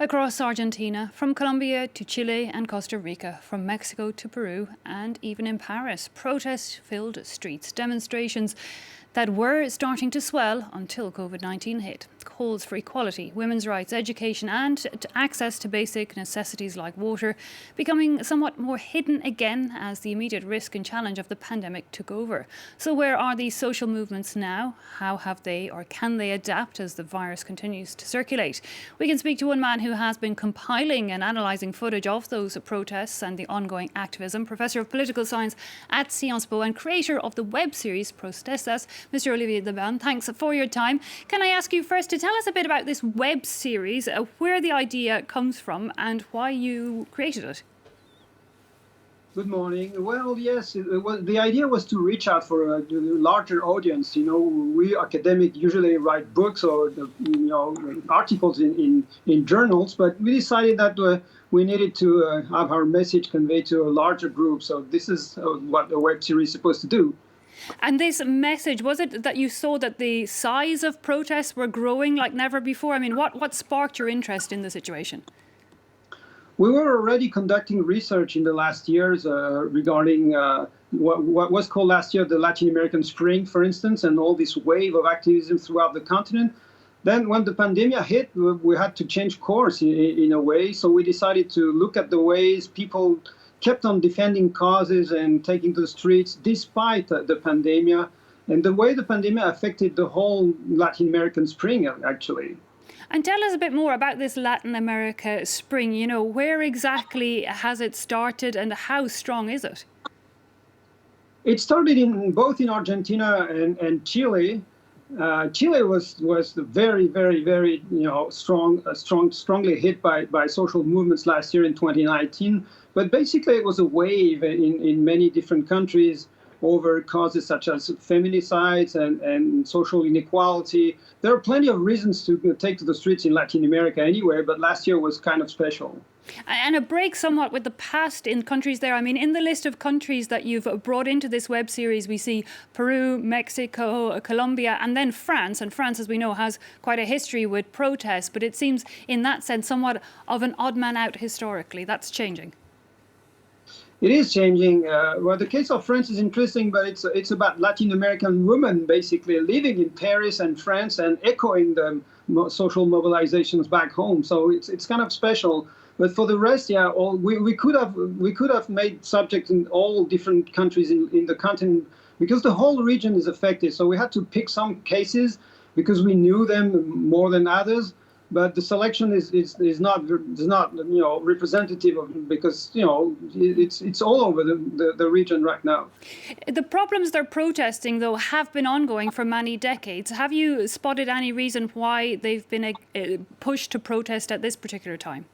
Across Argentina, from Colombia to Chile and Costa Rica, from Mexico to Peru, and even in Paris, protests filled streets, demonstrations that were starting to swell until COVID-19 hit. Calls for equality, women's rights, education and access to basic necessities like water becoming somewhat more hidden again as the immediate risk and challenge of the pandemic took over. So where are these social movements now? How have they or can they adapt as the virus continues to circulate? We can speak to one man who has been compiling and analysing footage of those protests and the ongoing activism, Professor of Political Science at SciencesPo and creator of the web series Protestas Mr Olivier Dabene. Thanks for your time. Can I ask you first to tell us a bit about this web series, where the idea comes from and why you created it? Good morning. Well, yes, the idea was to reach out for a larger audience. You know, we academics usually write books or articles in journals, but we decided that we needed to have our message conveyed to a larger group. So this is what the web series is supposed to do. And this message, was it that you saw that the size of protests were growing like never before? I mean, what sparked your interest in the situation? We were already conducting research in the last years regarding what was called last year the Latin American Spring, for instance, and all this wave of activism throughout the continent. Then when the pandemic hit, we had to change course in a way. So we decided to look at the ways people kept on defending causes and taking to the streets despite the pandemic, and the way the pandemic affected the whole Latin American spring, actually. And tell us a bit more about this Latin America spring. You know, where exactly has it started and how strong is it? It started both in Argentina and Chile. Chile was very, very, very strongly hit by social movements last year in 2019. But basically, it was a wave in many different countries over causes such as feminicides and social inequality. There are plenty of reasons to take to the streets in Latin America anyway, but last year was kind of special. And a break somewhat with the past in countries there. I mean, in the list of countries that you've brought into this web series, we see Peru, Mexico, Colombia, and then France. And France, as we know, has quite a history with protests. But it seems, in that sense, somewhat of an odd man out historically. That's changing. It is changing. Well, the case of France is interesting, but it's about Latin American women basically living in Paris and France and echoing the social mobilizations back home. So it's kind of special. But for the rest, yeah, we could have made subjects in all different countries in the continent because the whole region is affected. So we had to pick some cases because we knew them more than others. But the selection is not representative of, because it's all over the region right now. The problems they're protesting, though, have been ongoing for many decades. Have you spotted any reason why they've been pushed to protest at this particular time?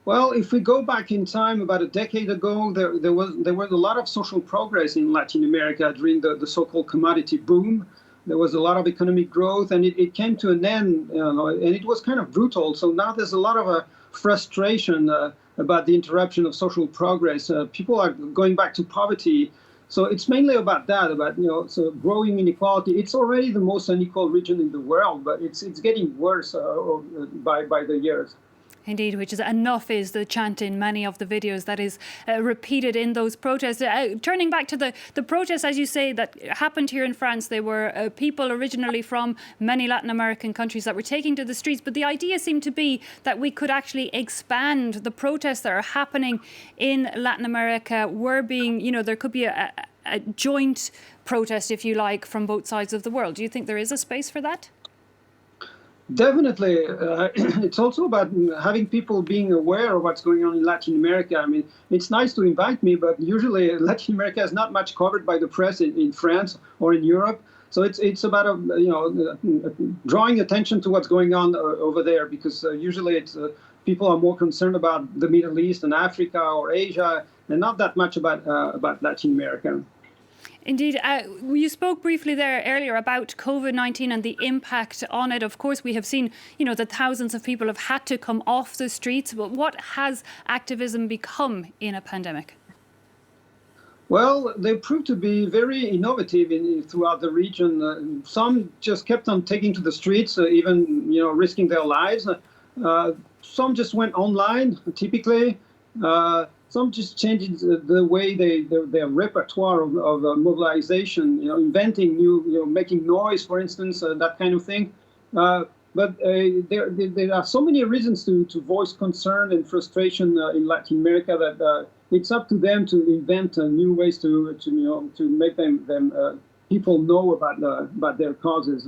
Well, if we go back in time, about a decade ago, there was a lot of social progress in Latin America during the so-called commodity boom. There was a lot of economic growth, and it came to an end, and it was kind of brutal. So now there's a lot of frustration about the interruption of social progress. People are going back to poverty. So it's mainly about that, about so growing inequality. It's already the most unequal region in the world, but it's getting worse by the years. Indeed, which is enough is the chant in many of the videos that is repeated in those protests. Turning back to the protests, as you say, that happened here in France, they were people originally from many Latin American countries that were taking to the streets. But the idea seemed to be that we could actually expand the protests that are happening in Latin America. Were being, there could be a joint protest, if you like, from both sides of the world. Do you think there is a space for that? Definitely. It's also about having people being aware of what's going on in Latin America. I mean, it's nice to invite me, but usually Latin America is not much covered by the press in France or in Europe. So it's about drawing attention to what's going on over there, because usually it's people are more concerned about the Middle East and Africa or Asia, and not that much about Latin America. Indeed. You spoke briefly there earlier about COVID-19 and the impact on it. Of course, we have seen, that thousands of people have had to come off the streets. But what has activism become in a pandemic? Well, they proved to be very innovative throughout the region. Some just kept on taking to the streets, even risking their lives. Some just went online, typically. Some just changed the way their repertoire of mobilization, inventing new, making noise, for instance, that kind of thing. But there are so many reasons to voice concern and frustration in Latin America that it's up to them to invent new ways to make them people know about their causes.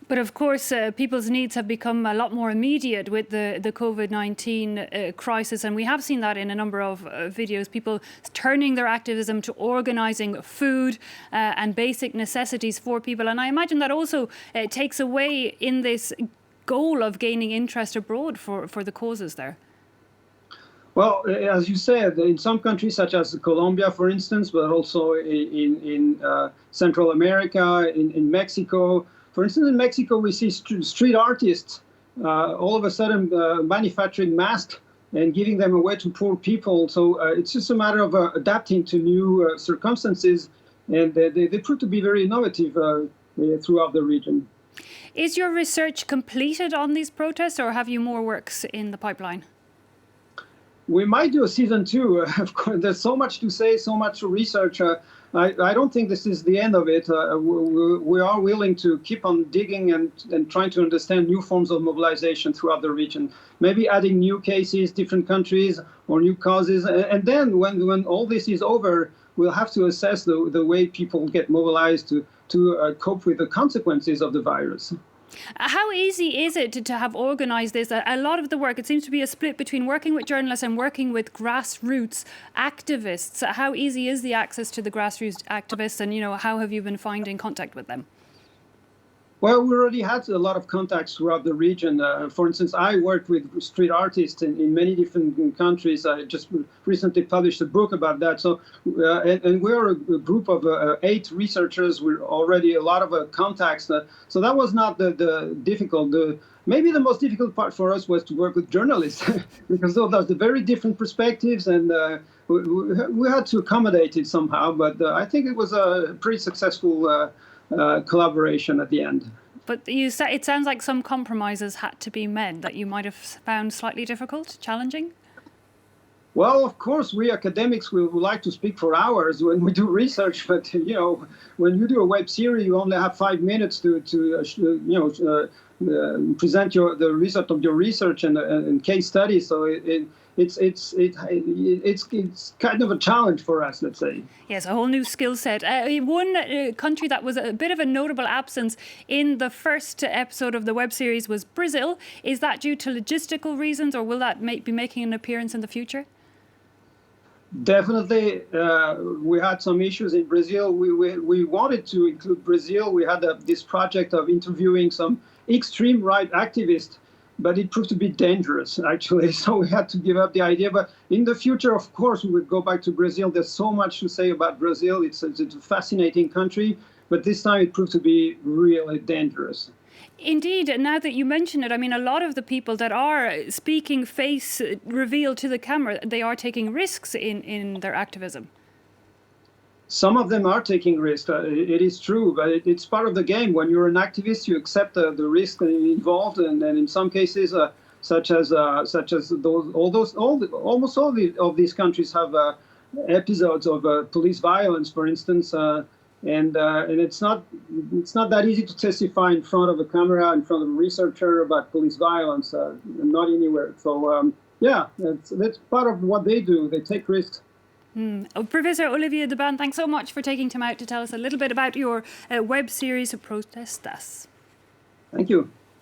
But of course, people's needs have become a lot more immediate with the COVID-19 crisis. And we have seen that in a number of videos, people turning their activism to organising food and basic necessities for people. And I imagine that also takes away in this goal of gaining interest abroad for the causes there. Well, as you said, in some countries such as Colombia, for instance, but also in Central America, in Mexico. For instance, in Mexico, we see street artists all of a sudden manufacturing masks and giving them away to poor people. So it's just a matter of adapting to new circumstances, and they prove to be very innovative throughout the region. Is your research completed on these protests, or have you more works in the pipeline? We might do a season 2. Of course, there's so much to say, so much to research. I don't think this is the end of it. We are willing to keep on digging and trying to understand new forms of mobilization throughout the region. Maybe adding new cases, different countries, or new causes. And then when all this is over, we'll have to assess the way people get mobilized to cope with the consequences of the virus. How easy is it to have organised this? A lot of the work, it seems to be a split between working with journalists and working with grassroots activists. How easy is the access to the grassroots activists, and how have you been finding contact with them? Well, we already had a lot of contacts throughout the region. For instance, I worked with street artists in many different countries. I just recently published a book about that. So, and we're a group of 8 researchers. We're already a lot of contacts. So that was not the difficult. Maybe the most difficult part for us was to work with journalists because those are very different perspectives, and we had to accommodate it somehow. But I think it was a pretty successful collaboration at the end. But it sounds like some compromises had to be made that you might have found slightly difficult, challenging? Well, of course, we academics we would like to speak for hours when we do research, but when you do a web series, you only have 5 minutes to present the result of your research and case study. So it's kind of a challenge for us, let's say. Yes, a whole new skill set. One country that was a bit of a notable absence in the first episode of the web series was Brazil. Is that due to logistical reasons, or will that be making an appearance in the future? Definitely, we had some issues in Brazil. We wanted to include Brazil. We had this project of interviewing some extreme right activists, but it proved to be dangerous, actually. So we had to give up the idea. But in the future, of course, we would go back to Brazil. There's so much to say about Brazil. It's a fascinating country, but this time it proved to be really dangerous. Indeed, now that you mention it, I mean, a lot of the people that are speaking face revealed to the camera, they are taking risks in their activism. Some of them are taking risks. It is true, but it's part of the game. When you're an activist, you accept the risk involved, and in some cases, such as almost all of these countries have episodes of police violence, for instance. And it's not that easy to testify in front of a camera, in front of a researcher about police violence, not anywhere. So yeah, that's part of what they do. They take risks. Professor Olivier Dabene, thanks so much for taking time out to tell us a little bit about your web series, Protestas. Thank you.